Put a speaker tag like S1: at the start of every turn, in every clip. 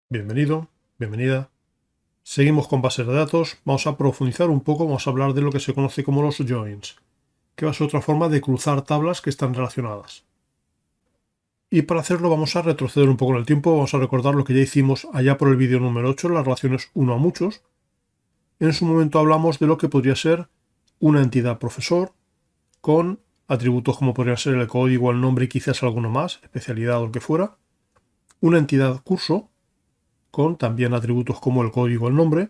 S1: Bienvenido, bienvenida. Seguimos con bases de datos. Vamos a profundizar un poco, vamos a hablar de lo que se conoce como los joins, que va a ser otra forma de cruzar tablas que están relacionadas. Y para hacerlo vamos a retroceder un poco en el tiempo, vamos a recordar lo que ya hicimos allá por el vídeo número 8, las relaciones uno a muchos. En su momento hablamos de lo que podría ser una entidad profesor con atributos como podría ser el código, el nombre y quizás alguno más, especialidad o lo que fuera. Una entidad curso con también atributos como el código, el nombre,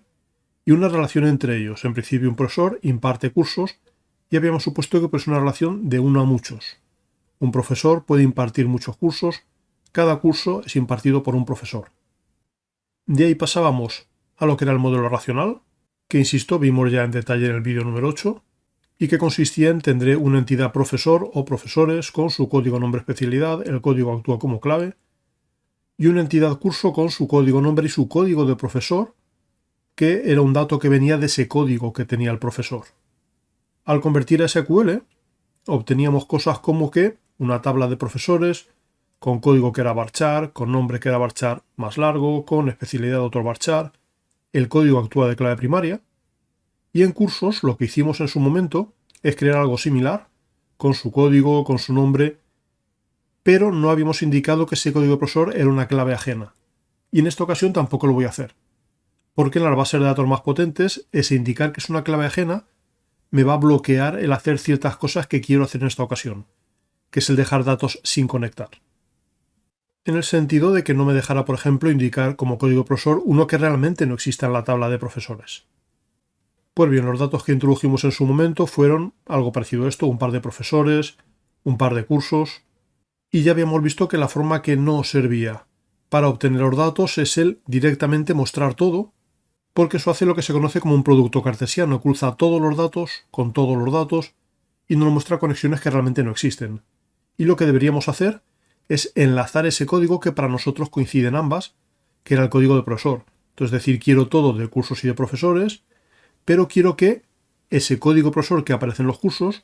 S1: y una relación entre ellos. En principio un profesor imparte cursos y habíamos supuesto que es una relación de uno a muchos. Un profesor puede impartir muchos cursos, cada curso es impartido por un profesor. De ahí pasábamos a lo que era el modelo racional, que insisto vimos ya en detalle en el vídeo número 8, y que consistía en tendré una entidad profesor o profesores con su código nombre especialidad, el código actúa como clave, y una entidad curso con su código nombre y su código de profesor, que era un dato que venía de ese código que tenía el profesor. Al convertir a SQL, obteníamos cosas como que una tabla de profesores, con código que era varchar, con nombre que era varchar más largo, con especialidad de otro varchar, el código actúa de clave primaria, y en cursos lo que hicimos en su momento es crear algo similar, con su código, con su nombre, pero no habíamos indicado que ese código de profesor era una clave ajena. Y en esta ocasión tampoco lo voy a hacer, porque en las bases de datos más potentes, ese indicar que es una clave ajena me va a bloquear el hacer ciertas cosas que quiero hacer en esta ocasión, que es el dejar datos sin conectar. En el sentido de que no me dejará, por ejemplo, indicar como código profesor uno que realmente no exista en la tabla de profesores. Pues bien, los datos que introdujimos en su momento fueron algo parecido a esto, un par de profesores, un par de cursos, y ya habíamos visto que la forma que no servía para obtener los datos es el directamente mostrar todo, porque eso hace lo que se conoce como un producto cartesiano, cruza todos los datos con todos los datos y nos muestra conexiones que realmente no existen. Y lo que deberíamos hacer es enlazar ese código que para nosotros coinciden ambas, que era el código de profesor. Entonces, decir, quiero todo de cursos y de profesores, pero quiero que ese código profesor que aparece en los cursos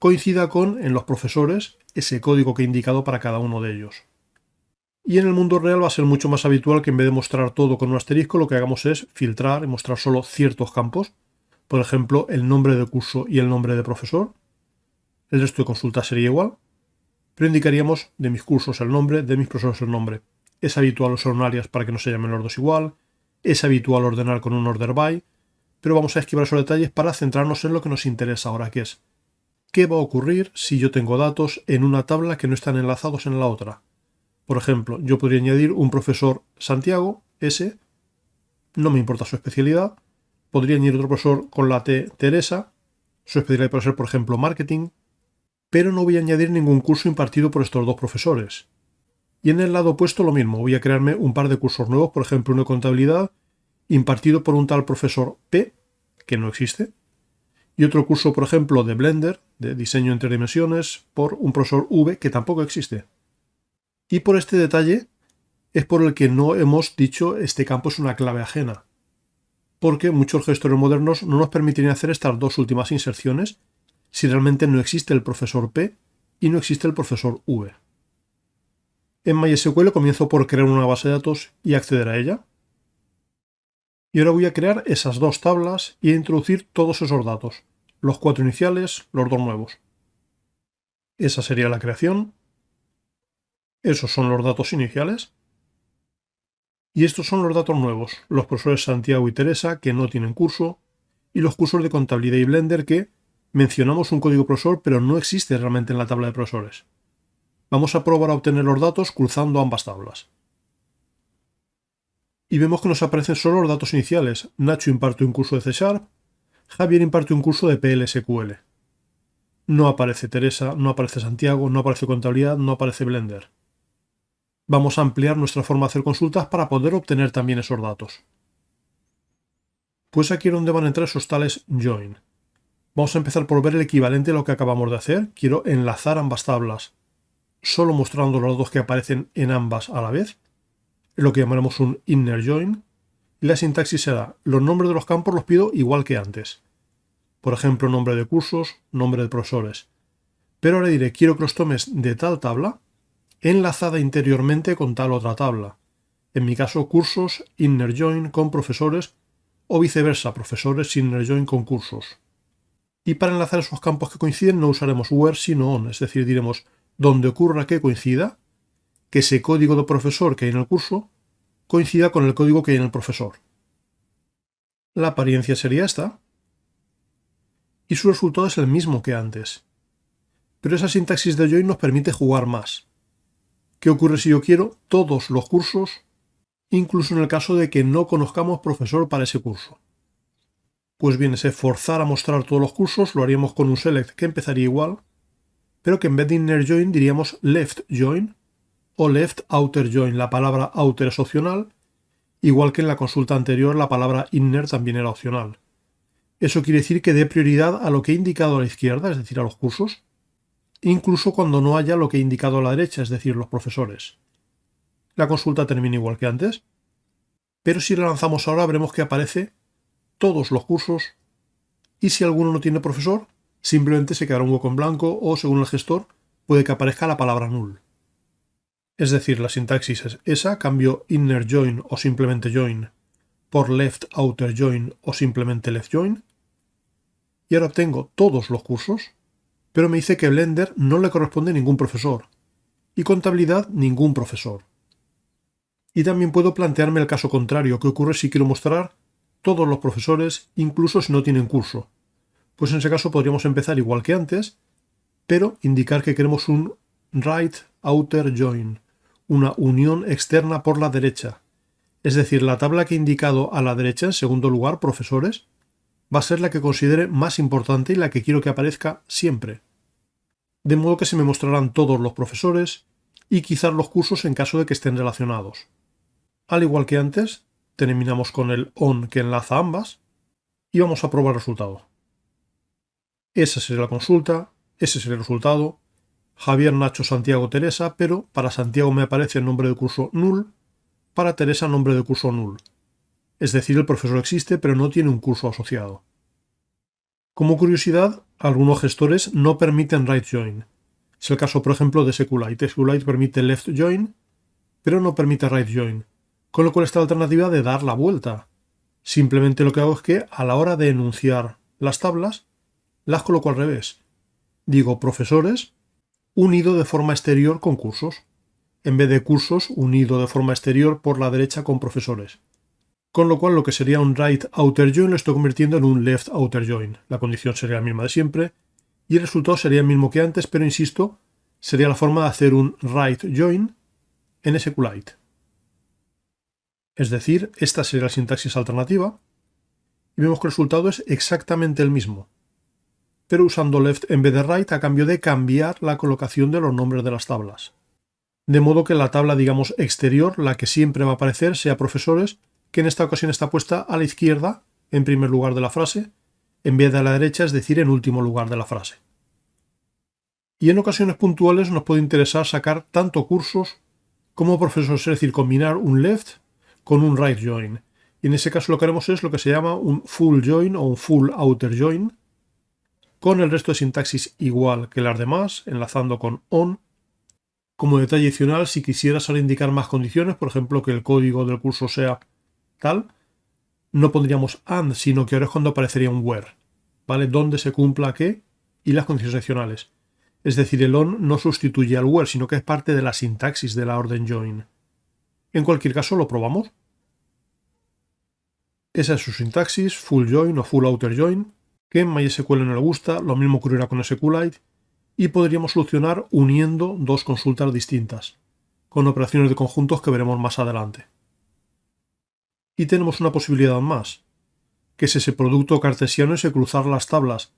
S1: coincida con, en los profesores, ese código que he indicado para cada uno de ellos. Y en el mundo real va a ser mucho más habitual que en vez de mostrar todo con un asterisco, lo que hagamos es filtrar y mostrar solo ciertos campos. Por ejemplo, el nombre de curso y el nombre de profesor. El resto de consulta sería igual, pero indicaríamos de mis cursos el nombre, de mis profesores el nombre. Es habitual usar un alias para que no se llamen los dos igual. Es habitual ordenar con un order by, pero vamos a esquivar esos detalles para centrarnos en lo que nos interesa ahora, que es ¿qué va a ocurrir si yo tengo datos en una tabla que no están enlazados en la otra? Por ejemplo, yo podría añadir un profesor Santiago, S, no me importa su especialidad. Podría añadir otro profesor con la T, Teresa, su especialidad puede ser, por ejemplo, marketing, pero no voy a añadir ningún curso impartido por estos dos profesores. Y en el lado opuesto lo mismo, voy a crearme un par de cursos nuevos, por ejemplo, uno de contabilidad, impartido por un tal profesor P, que no existe, y otro curso, por ejemplo, de Blender, de diseño en tres dimensiones, por un profesor V, que tampoco existe. Y por este detalle es por el que no hemos dicho este campo es una clave ajena, porque muchos gestores modernos no nos permitirían hacer estas dos últimas inserciones si realmente no existe el profesor P y no existe el profesor V. En MySQL comienzo por crear una base de datos y acceder a ella. Y ahora voy a crear esas dos tablas y a introducir todos esos datos, los 4 iniciales, los 2 nuevos. Esa sería la creación. Esos son los datos iniciales. Y estos son los datos nuevos, los profesores Santiago y Teresa que no tienen curso, y los cursos de contabilidad y Blender que mencionamos un código profesor pero no existe realmente en la tabla de profesores. Vamos a probar a obtener los datos cruzando ambas tablas. Y vemos que nos aparecen solo los datos iniciales. Nacho imparte un curso de C#, Javier imparte un curso de PLSQL. No aparece Teresa, no aparece Santiago, no aparece contabilidad, no aparece Blender. Vamos a ampliar nuestra forma de hacer consultas para poder obtener también esos datos. Pues aquí es donde van a entrar esos tales join. Vamos a empezar por ver el equivalente a lo que acabamos de hacer. Quiero enlazar ambas tablas, solo mostrando los datos que aparecen en ambas a la vez. Es lo que llamaremos un inner join. Y la sintaxis será, los nombres de los campos los pido igual que antes. Por ejemplo, nombre de cursos, nombre de profesores. Pero ahora diré, quiero que los tomes de tal tabla, enlazada interiormente con tal otra tabla. En mi caso, cursos inner join con profesores o viceversa, profesores inner join con cursos. Y para enlazar esos campos que coinciden no usaremos where sino on, es decir, diremos donde ocurra que coincida, que ese código de profesor que hay en el curso coincida con el código que hay en el profesor. La apariencia sería esta, y su resultado es el mismo que antes. Pero esa sintaxis de join nos permite jugar más. ¿Qué ocurre si yo quiero todos los cursos, incluso en el caso de que no conozcamos profesor para ese curso? Pues bien, ese forzar a mostrar todos los cursos lo haríamos con un select que empezaría igual, pero que en vez de inner join diríamos left join o left outer join. La palabra outer es opcional, igual que en la consulta anterior la palabra inner también era opcional. Eso quiere decir que dé prioridad a lo que he indicado a la izquierda, es decir, a los cursos, incluso cuando no haya lo que he indicado a la derecha, es decir, los profesores. La consulta termina igual que antes, pero si la lanzamos ahora veremos que aparece todos los cursos y si alguno no tiene profesor, simplemente se quedará un hueco en blanco o, según el gestor, puede que aparezca la palabra null. Es decir, la sintaxis es esa, cambio inner join o simplemente join por left outer join o simplemente left join, y ahora obtengo todos los cursos, pero me dice que Blender no le corresponde ningún profesor y contabilidad ningún profesor. Y también puedo plantearme el caso contrario, ¿qué ocurre si quiero mostrar todos los profesores, incluso si no tienen curso? Pues en ese caso podríamos empezar igual que antes, pero indicar que queremos un right outer join, una unión externa por la derecha. Es decir, la tabla que he indicado a la derecha, en segundo lugar, profesores, va a ser la que considere más importante y la que quiero que aparezca siempre. De modo que se me mostrarán todos los profesores y quizás los cursos en caso de que estén relacionados. Al igual que antes, terminamos con el on que enlaza ambas y vamos a probar el resultado. Esa sería la consulta, ese sería el resultado. Javier, Nacho, Santiago, Teresa, pero para Santiago me aparece el nombre de curso null, para Teresa nombre de curso null. Es decir, el profesor existe pero no tiene un curso asociado. Como curiosidad, algunos gestores no permiten right join. Es el caso, por ejemplo, de SQLite. SQLite permite left join, pero no permite right join. Con lo cual está la alternativa de dar la vuelta. Simplemente lo que hago es que a la hora de enunciar las tablas, las coloco al revés. Digo profesores unido de forma exterior con cursos, en vez de cursos unido de forma exterior por la derecha con profesores. Con lo cual lo que sería un right outer join lo estoy convirtiendo en un left outer join. La condición sería la misma de siempre y el resultado sería el mismo que antes, pero insisto, sería la forma de hacer un right join en SQLite. Es decir, esta sería la sintaxis alternativa y vemos que el resultado es exactamente el mismo, pero usando left en vez de right a cambio de cambiar la colocación de los nombres de las tablas. De modo que la tabla, digamos, exterior, la que siempre va a aparecer, sea profesores, que en esta ocasión está puesta a la izquierda, en primer lugar de la frase, en vez de a la derecha, es decir, en último lugar de la frase. Y en ocasiones puntuales nos puede interesar sacar tanto cursos como profesores, es decir, combinar un left con un right join. Y en ese caso lo que haremos es lo que se llama un full join o un full outer join, con el resto de sintaxis igual que las demás, enlazando con on. Como detalle adicional, si quisieras ahora indicar más condiciones, por ejemplo, que el código del curso sea tal, no pondríamos and, sino que ahora es cuando aparecería un where, ¿vale? Donde se cumpla qué y las condiciones adicionales. Es decir, el on no sustituye al where, sino que es parte de la sintaxis de la orden join. En cualquier caso, lo probamos. Esa es su sintaxis, full join o full outer join, que en MySQL no le gusta, lo mismo ocurrirá con SQLite, y podríamos solucionar uniendo dos consultas distintas, con operaciones de conjuntos que veremos más adelante. Y tenemos una posibilidad más, que es ese producto cartesiano, ese cruzar las tablas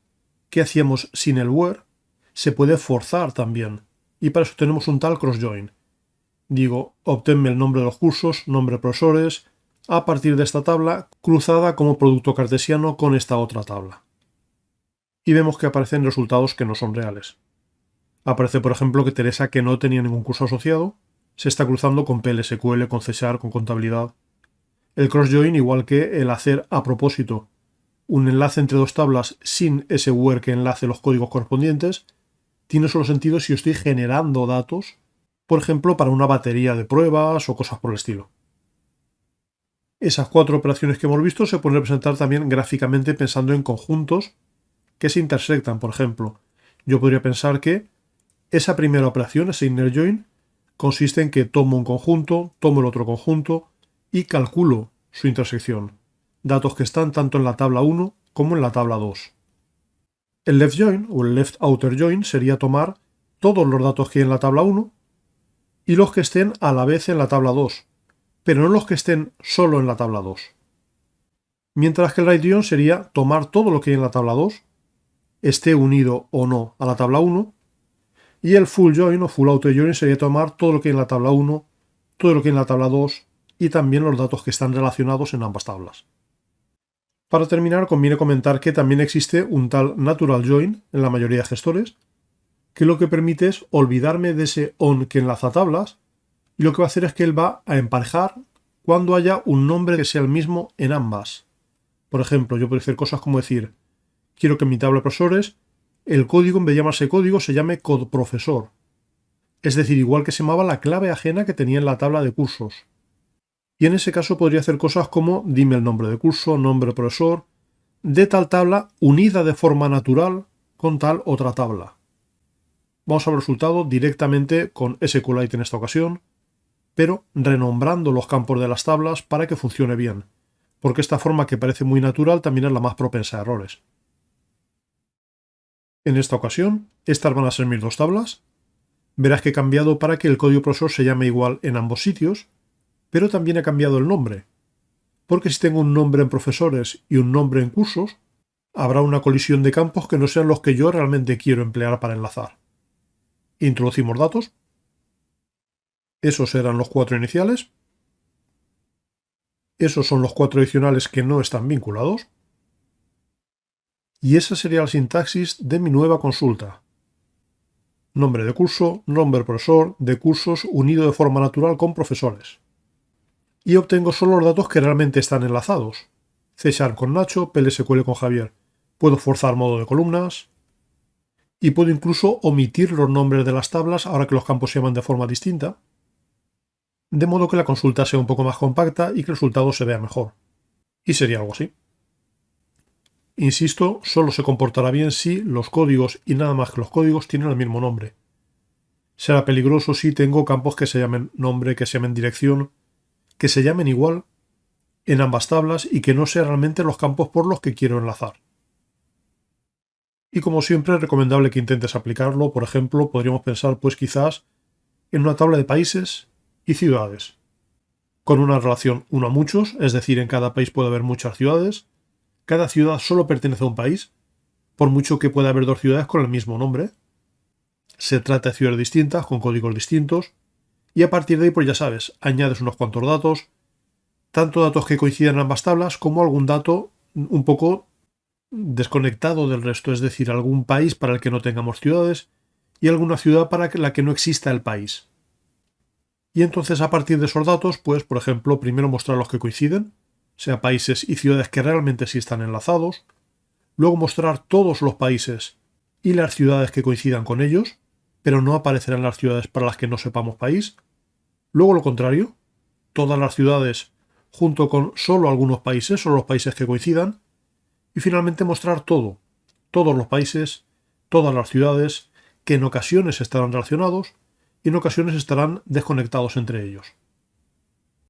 S1: que hacíamos sin el where, se puede forzar también, y para eso tenemos un tal cross-join. Digo, obténme el nombre de los cursos, nombre de profesores, a partir de esta tabla, cruzada como producto cartesiano con esta otra tabla. Y vemos que aparecen resultados que no son reales. Aparece, por ejemplo, que Teresa, que no tenía ningún curso asociado, se está cruzando con PLSQL, con C#, con contabilidad. El cross-join, igual que el hacer a propósito un enlace entre dos tablas sin ese where que enlace los códigos correspondientes, tiene solo sentido si estoy generando datos, por ejemplo, para una batería de pruebas o cosas por el estilo. Esas 4 operaciones que hemos visto se pueden representar también gráficamente pensando en conjuntos que se intersectan. Por ejemplo, yo podría pensar que esa primera operación, ese inner join, consiste en que tomo un conjunto, tomo el otro conjunto y calculo su intersección. Datos que están tanto en la tabla 1 como en la tabla 2. El left join o el left outer join sería tomar todos los datos que hay en la tabla 1 y los que estén a la vez en la tabla 2, pero no los que estén solo en la tabla 2. Mientras que el right join sería tomar todo lo que hay en la tabla 2, esté unido o no a la tabla 1, y el full join o full outer join sería tomar todo lo que hay en la tabla 1, todo lo que hay en la tabla 2 y también los datos que están relacionados en ambas tablas. Para terminar, conviene comentar que también existe un tal natural join en la mayoría de gestores, que lo que permite es olvidarme de ese on que enlaza tablas, y lo que va a hacer es que él va a emparejar cuando haya un nombre que sea el mismo en ambas. Por ejemplo, yo puedo hacer cosas como decir, quiero que en mi tabla de profesores el código, en vez de llamarse código, se llame codeprofesor. Es decir, igual que se llamaba la clave ajena que tenía en la tabla de cursos. Y en ese caso podría hacer cosas como dime el nombre de curso, nombre de profesor, de tal tabla unida de forma natural con tal otra tabla. Vamos a ver el resultado directamente con SQLite en esta ocasión, pero renombrando los campos de las tablas para que funcione bien, porque esta forma que parece muy natural también es la más propensa a errores. En esta ocasión, estas van a ser mis 2 tablas. Verás que he cambiado para que el código profesor se llame igual en ambos sitios, pero también he cambiado el nombre, porque si tengo un nombre en profesores y un nombre en cursos, habrá una colisión de campos que no sean los que yo realmente quiero emplear para enlazar. Introducimos datos. Esos eran los 4 iniciales. Esos son los 4 adicionales que no están vinculados. Y esa sería la sintaxis de mi nueva consulta. Nombre de curso, nombre de profesor, de cursos unido de forma natural con profesores. Y obtengo solo los datos que realmente están enlazados. C# con Nacho, PLSQL con Javier. Puedo forzar modo de columnas. Y puedo incluso omitir los nombres de las tablas ahora que los campos se llaman de forma distinta. De modo que la consulta sea un poco más compacta y que el resultado se vea mejor. Y sería algo así. Insisto, solo se comportará bien si los códigos y nada más que los códigos tienen el mismo nombre. Será peligroso si tengo campos que se llamen nombre, que se llamen dirección, que se llamen igual en ambas tablas y que no sean realmente los campos por los que quiero enlazar. Y como siempre es recomendable que intentes aplicarlo. Por ejemplo, podríamos pensar pues quizás en una tabla de países y ciudades, con una relación 1 a muchos, es decir, en cada país puede haber muchas ciudades. Cada ciudad solo pertenece a un país, por mucho que pueda haber 2 ciudades con el mismo nombre. Se trata de ciudades distintas, con códigos distintos, y a partir de ahí, pues ya sabes, añades unos cuantos datos, tanto datos que coincidan en ambas tablas, como algún dato un poco desconectado del resto, es decir, algún país para el que no tengamos ciudades y alguna ciudad para la que no exista el país. Y entonces a partir de esos datos, pues por ejemplo, primero mostrar los que coinciden, sea países y ciudades que realmente sí están enlazados, luego mostrar todos los países y las ciudades que coincidan con ellos, pero no aparecerán las ciudades para las que no sepamos país, luego lo contrario, todas las ciudades junto con solo algunos países, solo los países que coincidan, y finalmente mostrar todo, todos los países, todas las ciudades, que en ocasiones estarán relacionados y en ocasiones estarán desconectados entre ellos.